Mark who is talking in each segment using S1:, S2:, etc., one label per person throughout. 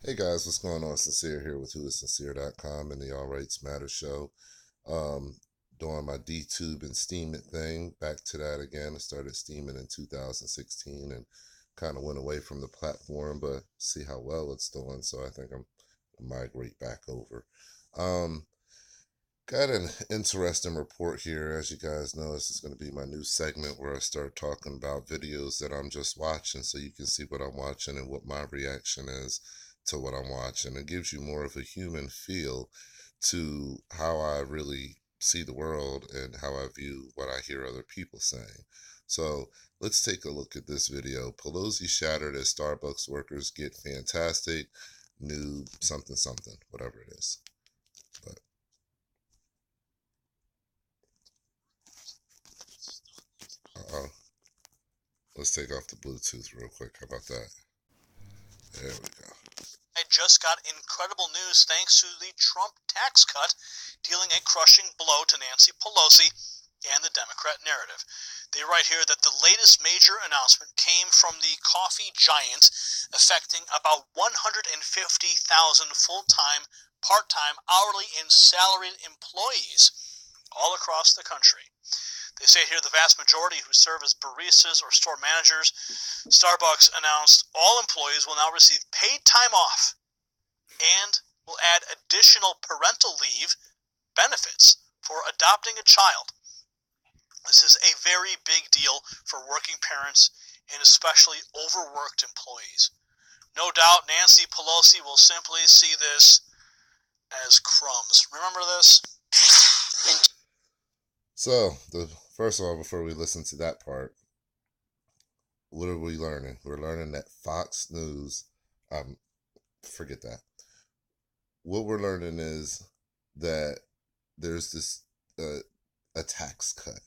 S1: Hey guys, what's going on? Sincere here with whoissincere.com and the All Rights Matter show. Um, Doing my DTube and Steemit thing. Back to that again. I started Steemit in 2016 and kind of went away from the platform, but see how well it's doing. So I think I'm gonna migrate back over. Um, Got an interesting report here. As you guys know, this is going to be my new segment where I start talking about videos that I'm just watching so you can see what I'm watching and what my reaction is to what I'm watching. It gives you more of a human feel to how I really see the world and how I view what I hear other people saying. So let's take a look at this video. Pelosi shattered as Starbucks workers get fantastic new something something, whatever it is. But uh-oh. Let's take off the Bluetooth real quick. How about that? There we go.
S2: I just got incredible news thanks to the Trump tax cut, dealing a crushing blow to Nancy Pelosi and the Democrat narrative. They write here that the latest major announcement came from the coffee giant, affecting about 150,000 full-time, part-time, hourly, and salaried employees all across the country. They say here the vast majority who serve as baristas or store managers. Starbucks announced all employees will now receive paid time off and will add additional parental leave benefits for adopting a child. This is a very big deal for working parents and especially overworked employees. No doubt Nancy Pelosi will simply see this as crumbs. Remember this?
S1: So, first of all, before we listen to that part, what are we learning? We're learning that Fox News, forget that. What we're learning is that there's this a tax cut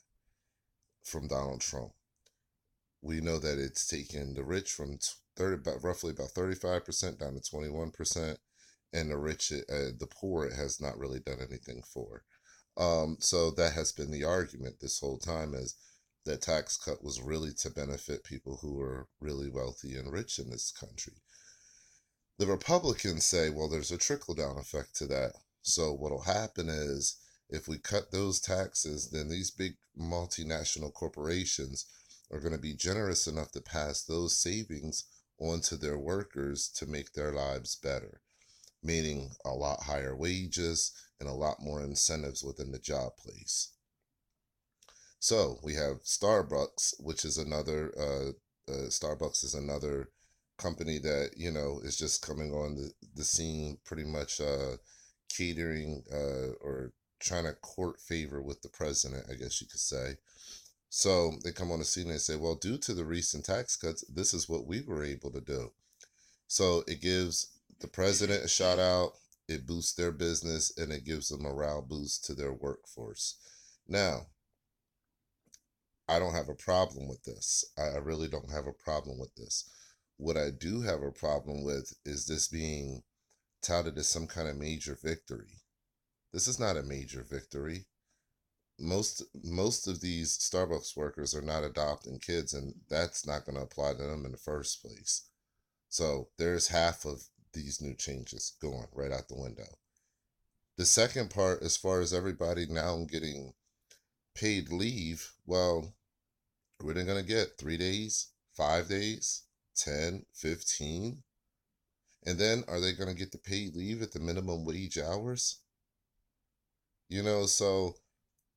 S1: from Donald Trump. We know that it's taken the rich from roughly about 35% down to 21%, and the poor, it has not really done anything for. So that has been the argument this whole time, is that tax cut was really to benefit people who are really wealthy and rich in this country. The Republicans say, well, there's a trickle down effect to that. So what'll happen is if we cut those taxes, then these big multinational corporations are going to be generous enough to pass those savings on to their workers to make their lives better, meaning a lot higher wages and a lot more incentives within the job place. So we have Starbucks, which is Starbucks is another company that, is just coming on the scene, pretty much catering or trying to court favor with the president, I guess you could say. So they come on the scene and they say, well, due to the recent tax cuts, this is what we were able to do. So it gives the president a shout out, it boosts their business, and it gives a morale boost to their workforce. Now, I don't have a problem with this. I really don't have a problem with this. What I do have a problem with is this being touted as some kind of major victory. This is not a major victory. Most of these Starbucks workers are not adopting kids, and that's not going to apply to them in the first place. So there's half of these new changes going right out the window. The second part, as far as everybody now getting paid leave, well, what are they going to get? 3 days? 5 days? 10? 15? And then are they going to get the paid leave at the minimum wage hours? So,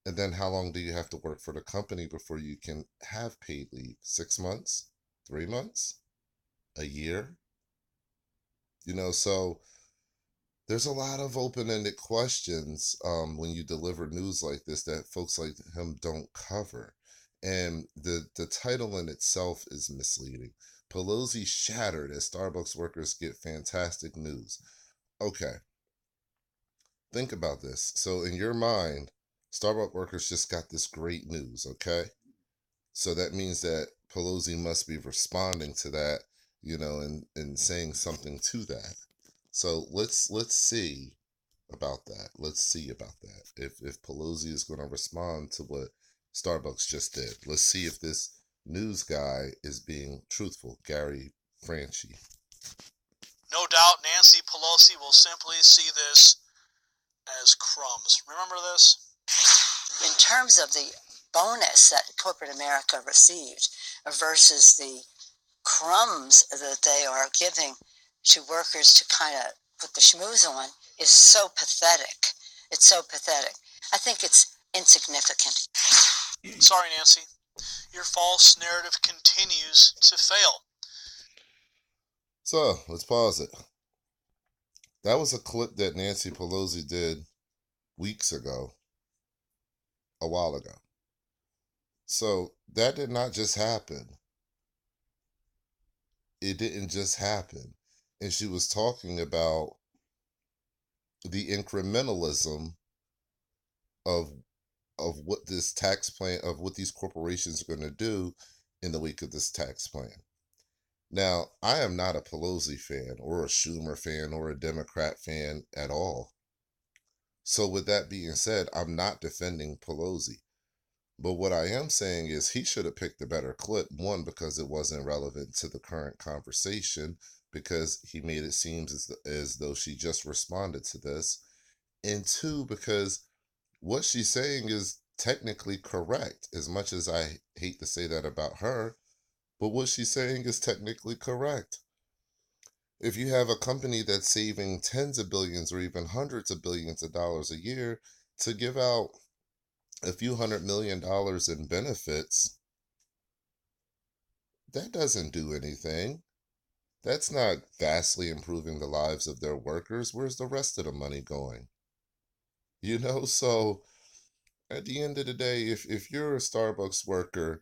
S1: and then how long do you have to work for the company before you can have paid leave? 6 months? 3 months? A year? So there's a lot of open-ended questions when you deliver news like this that folks like him don't cover. And the title in itself is misleading. Pelosi shattered as Starbucks workers get fantastic news. Okay, think about this. So in your mind, Starbucks workers just got this great news, okay? So that means that Pelosi must be responding to that, and saying something to that. So let's see about that. Let's see about that. If Pelosi is going to respond to what Starbucks just did. Let's see if this news guy is being truthful. Gary Franchi.
S2: No doubt Nancy Pelosi will simply see this as crumbs. Remember this?
S3: In terms of the bonus that corporate America received versus the crumbs that they are giving to workers to kind of put the schmooze on is so pathetic. It's so pathetic. I think it's insignificant.
S2: Sorry, Nancy. Your false narrative continues to fail.
S1: So, let's pause it. That was a clip that Nancy Pelosi did weeks ago, a while ago. So, that did not just happen. It didn't just happen. And she was talking about the incrementalism of what this tax plan, of what these corporations are going to do in the wake of this tax plan. Now, I am not a Pelosi fan or a Schumer fan or a Democrat fan at all. So with that being said, I'm not defending Pelosi. But what I am saying is he should have picked a better clip. One, because it wasn't relevant to the current conversation, because he made it seem as though she just responded to this. And two, because what she's saying is technically correct, as much as I hate to say that about her, but what she's saying is technically correct. If you have a company that's saving tens of billions or even hundreds of billions of dollars a year to give out a few $100 million in benefits, that doesn't do anything. That's not vastly improving the lives of their workers. Where's the rest of the money going? So at the end of the day, if you're a Starbucks worker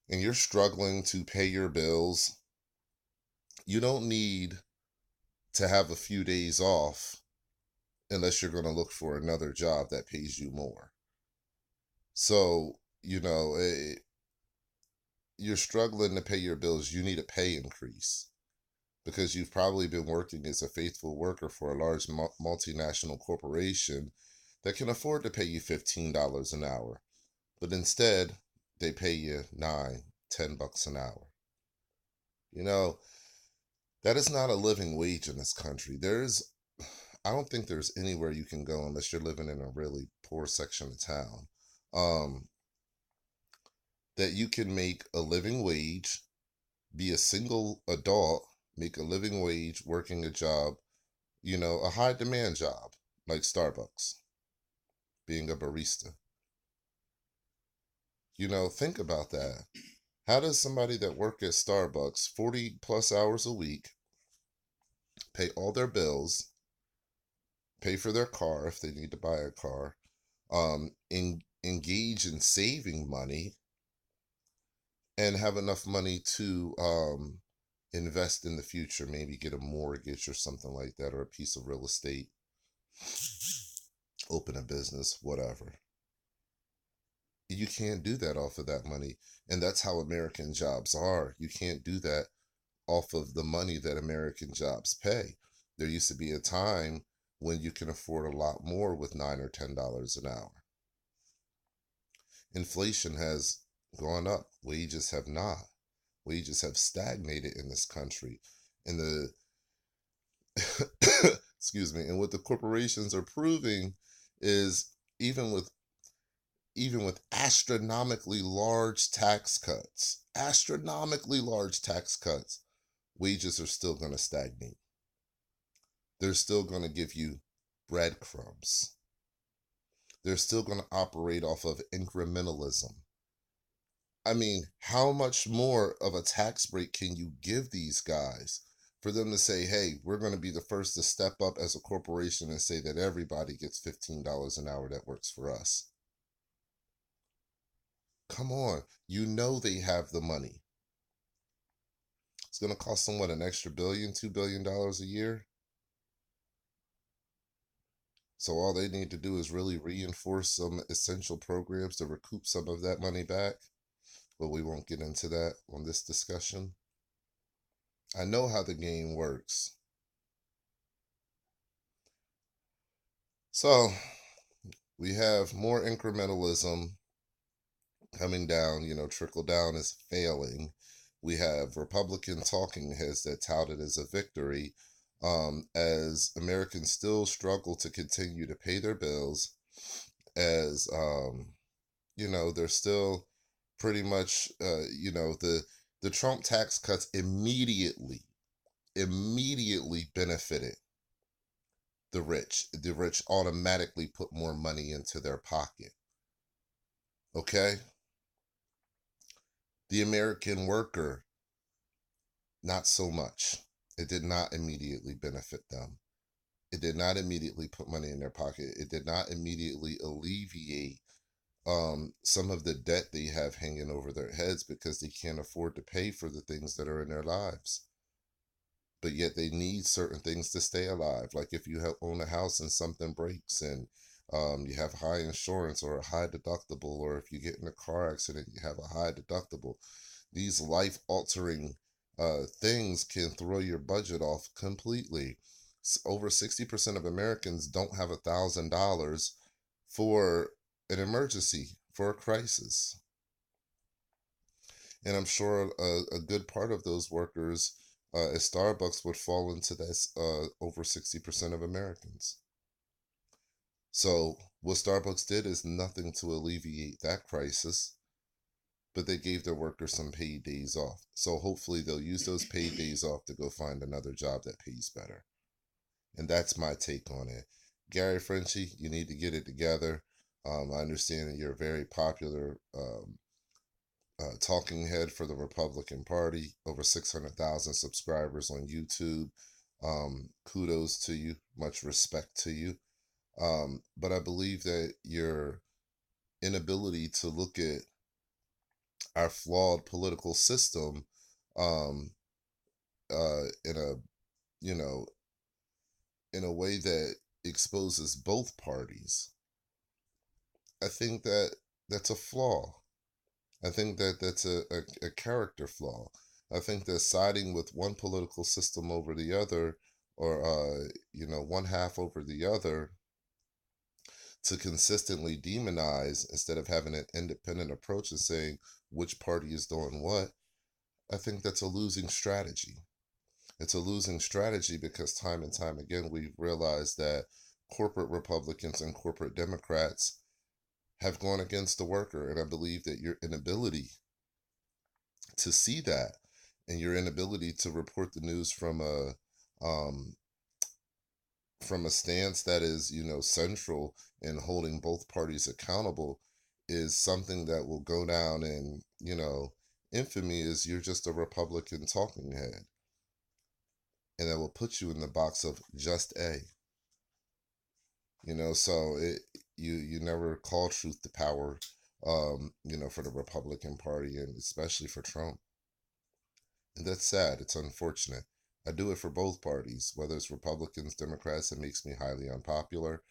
S1: and you're struggling to pay your bills, you don't need to have a few days off unless you're going to look for another job that pays you more. So, you're struggling to pay your bills, you need a pay increase because you've probably been working as a faithful worker for a large multinational corporation that can afford to pay you $15 an hour. But instead, they pay you $9, $10 an hour. That is not a living wage in this country. I don't think there's anywhere you can go unless you're living in a really poor section of town, that you can make a living wage, be a single adult, make a living wage working a job, a high demand job like Starbucks, being a barista. Think about that. How does somebody that work at Starbucks 40 plus hours a week pay all their bills, pay for their car if they need to buy a car, engage in saving money, and have enough money to invest in the future, maybe get a mortgage or something like that, or a piece of real estate, open a business, whatever. You can't do that off of that money. And that's how American jobs are. You can't do that off of the money that American jobs pay. There used to be a time when you can afford a lot more with $9 or $10 an hour. Inflation has gone up. Wages have not. Wages have stagnated in this country. And excuse me, and what the corporations are proving is even with astronomically large tax cuts, wages are still going to stagnate. They're still going to give you breadcrumbs. They're still going to operate off of incrementalism. I mean, how much more of a tax break can you give these guys for them to say, hey, we're going to be the first to step up as a corporation and say that everybody gets $15 an hour that works for us? Come on. They have the money. It's going to cost them, an extra $2 billion a year? So all they need to do is really reinforce some essential programs to recoup some of that money back. But we won't get into that on this discussion. I know how the game works. So we have more incrementalism coming down. Trickle down is failing. We have Republican talking heads that tout it as a victory. as Americans still struggle to continue to pay their bills, as they're still pretty much the Trump tax cuts immediately benefited the rich. The rich automatically put more money into their pocket. Okay? The American worker, not so much. It did not immediately benefit them. It did not immediately put money in their pocket. It did not immediately alleviate some of the debt they have hanging over their heads because they can't afford to pay for the things that are in their lives. But yet they need certain things to stay alive. Like if you own a house and something breaks and you have high insurance or a high deductible, or if you get in a car accident, you have a high deductible. These life-altering things can throw your budget off completely. Over 60% of Americans don't have $1,000 for an emergency, for a crisis. And I'm sure a good part of those workers at Starbucks would fall into this over 60% of Americans. So what Starbucks did is nothing to alleviate that crisis, but they gave their workers some paid days off. So hopefully they'll use those paid days off to go find another job that pays better. And that's my take on it. Gary Frenchie, you need to get it together. I understand that you're a very popular talking head for the Republican Party, over 600,000 subscribers on YouTube. Kudos to you, much respect to you. But I believe that your inability to look at our flawed political system in a in a way that exposes both parties, I think that that's a flaw. I think that that's a character flaw. I think that siding with one political system over the other, or one half over the other, to consistently demonize instead of having an independent approach and saying which party is doing what, I think that's a losing strategy. It's a losing strategy because time and time again we've realized that corporate Republicans and corporate Democrats have gone against the worker. And I believe that your inability to see that, and your inability to report the news from a stance that is, central in holding both parties accountable, is something that will go down in, infamy, is you're just a Republican talking head. And that will put you in the box of just A. So you never call truth to power, for the Republican Party, and especially for Trump. And that's sad. It's unfortunate. I do it for both parties, whether it's Republicans, Democrats. It makes me highly unpopular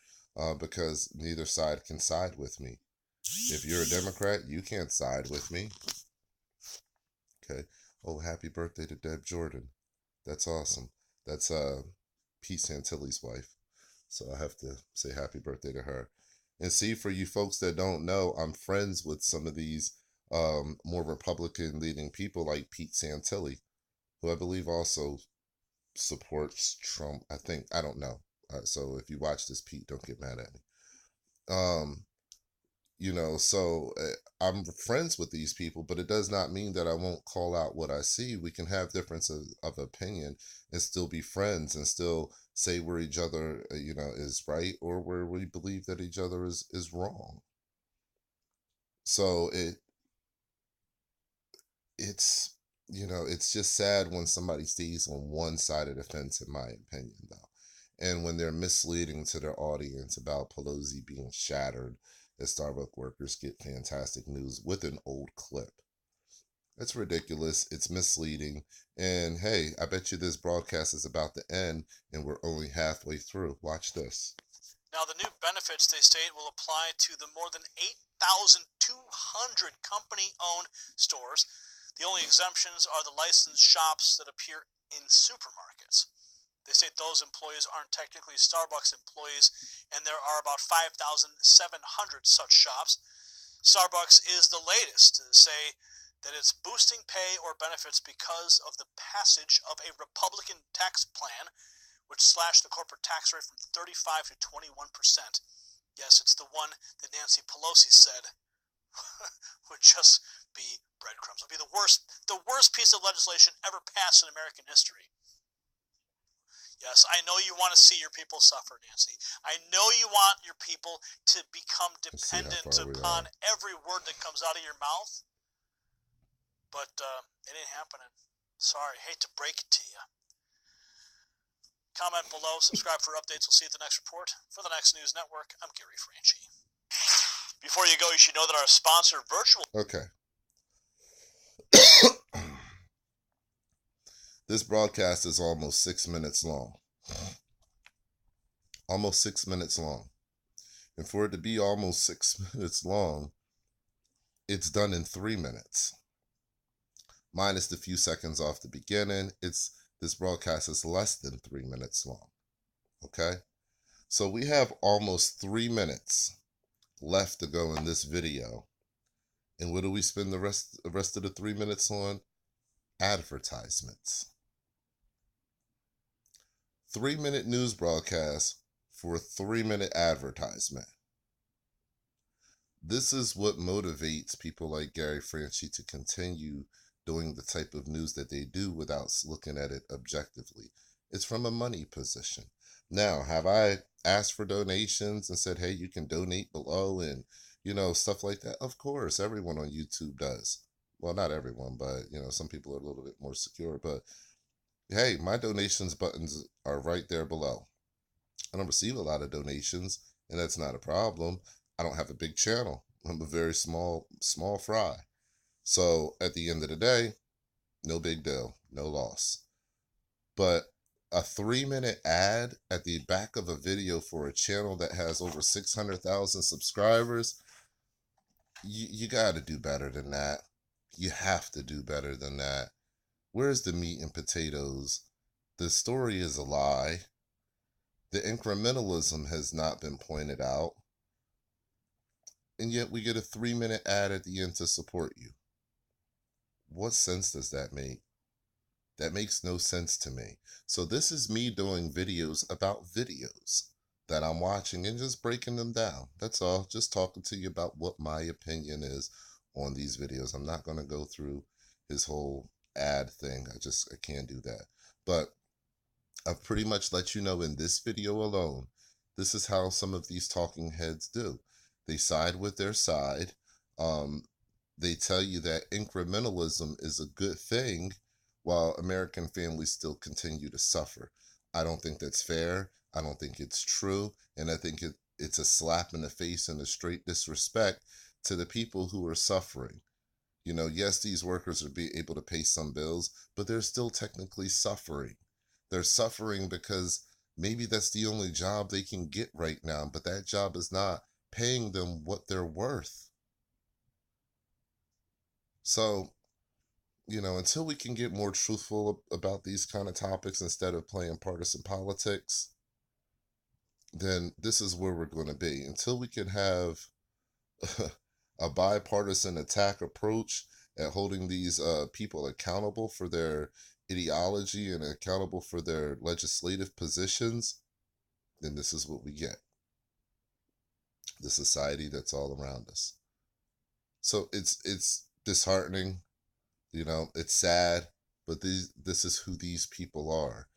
S1: because neither side can side with me. If you're a Democrat, you can't side with me. Okay. Oh, happy birthday to Deb Jordan. That's awesome. That's Pete Santilli's wife. So I have to say happy birthday to her. And see, for you folks that don't know, I'm friends with some of these more Republican leading people like Pete Santilli, who I believe also supports Trump. I don't know. So if you watch this, Pete, don't get mad at me. So I'm friends with these people, but it does not mean that I won't call out what I see. We can have differences of opinion and still be friends and still say where each other, is right, or where we believe that each other is wrong. So it's just sad when somebody stays on one side of the fence, in my opinion, though. And when they're misleading to their audience about Pelosi being shattered, as Starbucks workers get fantastic news with an old clip. It's ridiculous. It's misleading. And hey, I bet you this broadcast is about to end and we're only halfway through. Watch this.
S2: Now, the new benefits, they state, will apply to the more than 8,200 company-owned stores. The only exemptions are the licensed shops that appear in supermarkets. They state those employees aren't technically Starbucks employees, and there are about 5,700 such shops. Starbucks is the latest to say that it's boosting pay or benefits because of the passage of a Republican tax plan, which slashed the corporate tax rate from 35 to 21%. Yes, it's the one that Nancy Pelosi said would just be breadcrumbs. It'll be the worst piece of legislation ever passed in American history. Yes, I know you want to see your people suffer, Nancy. I know you want your people to become dependent upon every word that comes out of your mouth, but it ain't happening. Sorry, hate to break it to you. Comment below, subscribe for updates. We'll see you at the next report. For the Next News Network, I'm Gary Franchi. Before you go, you should know that our sponsor, Virtual...
S1: Okay. This broadcast is almost 6 minutes long. Almost 6 minutes long. And for it to be almost 6 minutes long, it's done in 3 minutes. Minus the few seconds off the beginning, this broadcast is less than 3 minutes long. Okay? So we have almost 3 minutes left to go in this video. And what do we spend the rest of the 3 minutes on? Advertisements. 3-minute news broadcast for a 3-minute advertisement. This is what motivates people like Gary Franchi to continue doing the type of news that they do without looking at it objectively. It's from a money position. Now, have I asked for donations and said, hey, you can donate below and, stuff like that? Of course, everyone on YouTube does. Well, not everyone, but, some people are a little bit more secure. But, hey, my donations buttons are right there below. I don't receive a lot of donations, and that's not a problem. I don't have a big channel. I'm a very small fry. So at the end of the day, no big deal, no loss. But a 3-minute ad at the back of a video for a channel that has over 600,000 subscribers, you got to do better than that. You have to do better than that. Where's the meat and potatoes? The story is a lie. The incrementalism has not been pointed out. And yet we get a 3-minute ad at the end to support you. What sense does that make? That makes no sense to me. So this is me doing videos about videos that I'm watching and just breaking them down. That's all. Just talking to you about what my opinion is on these videos. I'm not going to go through his whole ad thing. I can't do that. But I've pretty much let you know in this video alone, this is how some of these talking heads do. They side with their side. They tell you that incrementalism is a good thing while American families still continue to suffer. I don't think that's fair. I don't think it's true. And I think it's a slap in the face and a straight disrespect to the people who are suffering. Yes, these workers are being able to pay some bills, but they're still technically suffering. They're suffering because maybe that's the only job they can get right now, but that job is not paying them what they're worth. So, until we can get more truthful about these kind of topics instead of playing partisan politics, then this is where we're going to be. Until we can have a bipartisan attack approach at holding these people accountable for their ideology and accountable for their legislative positions, then this is what we get. The society that's all around us. So it's disheartening, it's sad, but this is who these people are.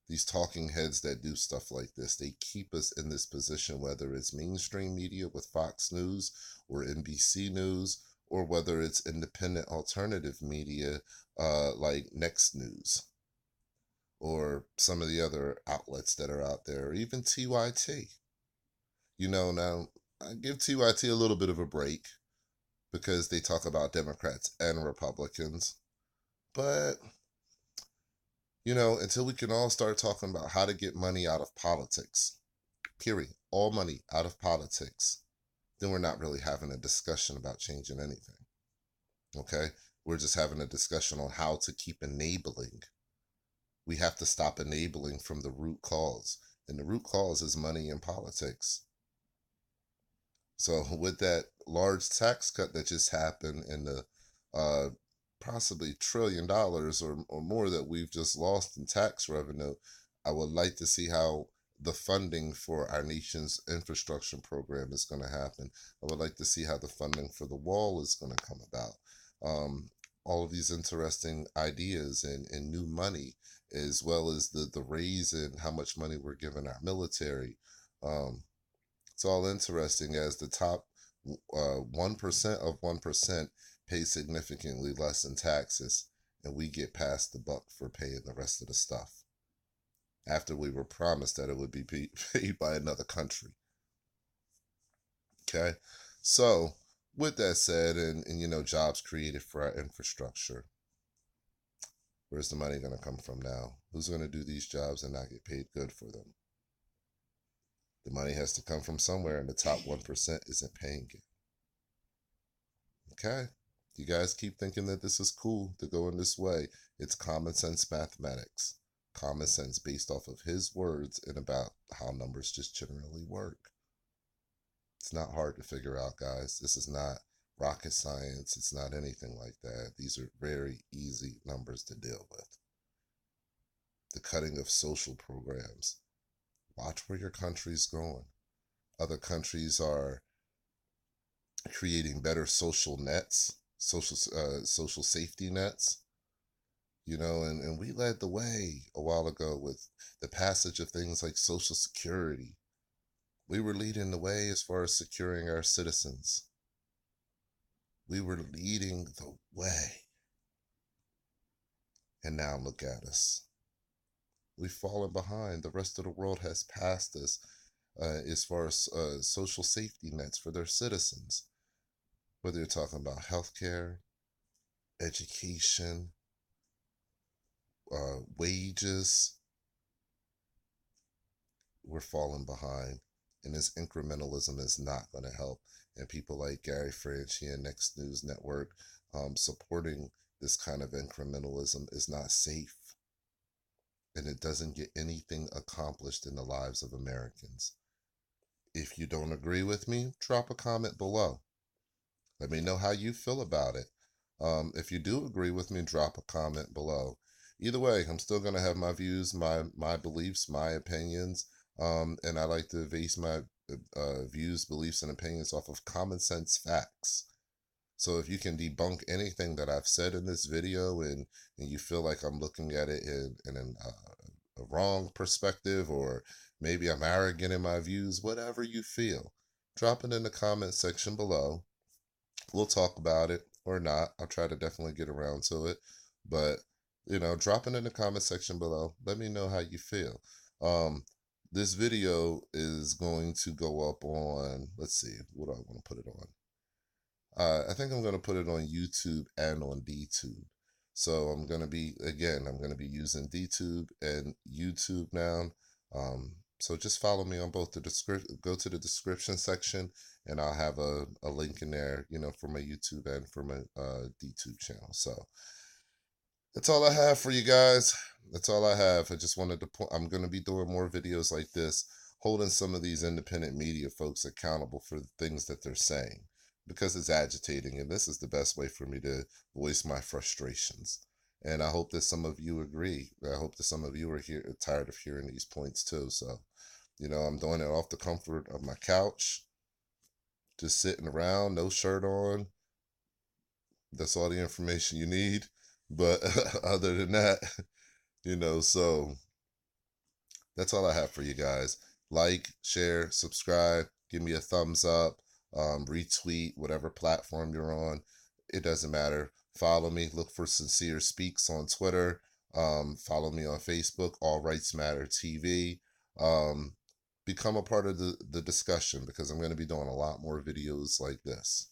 S1: These talking heads that do stuff like this, they keep us in this position, whether it's mainstream media with Fox News or NBC News, or whether it's independent alternative media like Next News, or some of the other outlets that are out there, or even TYT. Now I give TYT a little bit of a break because they talk about Democrats and Republicans. But, until we can all start talking about how to get money out of politics, period, all money out of politics, then we're not really having a discussion about changing anything. Okay? We're just having a discussion on how to keep enabling. We have to stop enabling from the root cause. And the root cause is money in politics. So with that large tax cut that just happened and the possibly $1 trillion or more that we've just lost in tax revenue, I would like to see how the funding for our nation's infrastructure program is going to happen. I would like to see how the funding for the wall is going to come about. All of these interesting ideas and new money, as well as the raise in how much money we're giving our military. It's all interesting as the top 1% of 1% pay significantly less in taxes, and we get past the buck for paying the rest of the stuff after we were promised that it would be paid by another country. Okay, so with that said, and jobs created for our infrastructure, where's the money going to come from now? Who's going to do these jobs and not get paid good for them? The money has to come from somewhere, and the top 1% isn't paying it. Okay, you guys keep thinking that this is cool to go in this way. It's common sense mathematics. Common sense based off of his words and about how numbers just generally work. It's not hard to figure out, guys. This is not rocket science. It's not anything like that. These are very easy numbers to deal with. The cutting of social programs. Watch where your country's going. Other countries are creating better social nets, social safety nets. And we led the way a while ago with the passage of things like Social Security. We were leading the way as far as securing our citizens. We were leading the way. And now look at us. We've fallen behind. The rest of the world has passed us as far as social safety nets for their citizens. Whether you're talking about healthcare, education, wages, we're falling behind. And this incrementalism is not going to help. And people like Gary Franchi and Next News Network supporting this kind of incrementalism is not safe. And it doesn't get anything accomplished in the lives of Americans. If you don't agree with me, drop a comment below. Let me know how you feel about it. If you do agree with me, drop a comment below. Either way, I'm still going to have my views, my beliefs, my opinions, and I like to base my views, beliefs, and opinions off of common sense facts. So if you can debunk anything that I've said in this video and you feel like I'm looking at it in a wrong perspective, or maybe I'm arrogant in my views, whatever you feel, drop it in the comment section below. We'll talk about it or not. I'll try to definitely get around to it. But, drop it in the comment section below. Let me know how you feel. This video is going to go up on, let's see, what do I want to put it on? I think I'm going to put it on YouTube and on DTube. So I'm going to be using DTube and YouTube now. So just follow me on both go to the description section, and I'll have a link in there, for my YouTube and for my DTube channel. So that's all I have for you guys. That's all I have. I just wanted to I'm going to be doing more videos like this, holding some of these independent media folks accountable for the things that they're saying, because it's agitating, and this is the best way for me to voice my frustrations. And I hope that some of you agree. I hope that some of you are tired of hearing these points too. So, I'm doing it off the comfort of my couch, just sitting around, no shirt on. That's all the information you need. But other than that, so that's all I have for you guys. Like, share, subscribe, give me a thumbs up, retweet, whatever platform you're on. It doesn't matter. Follow me. Look for Sincere Speaks on Twitter. Follow me on Facebook, All Rights Matter TV. Become a part of the discussion, because I'm going to be doing a lot more videos like this.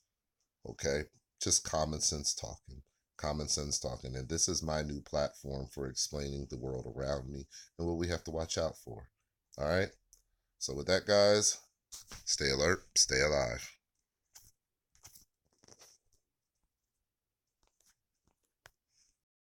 S1: Okay? Just common sense talking. Common sense talking. And this is my new platform for explaining the world around me and what we have to watch out for. All right? So with that, guys, stay alert, stay alive.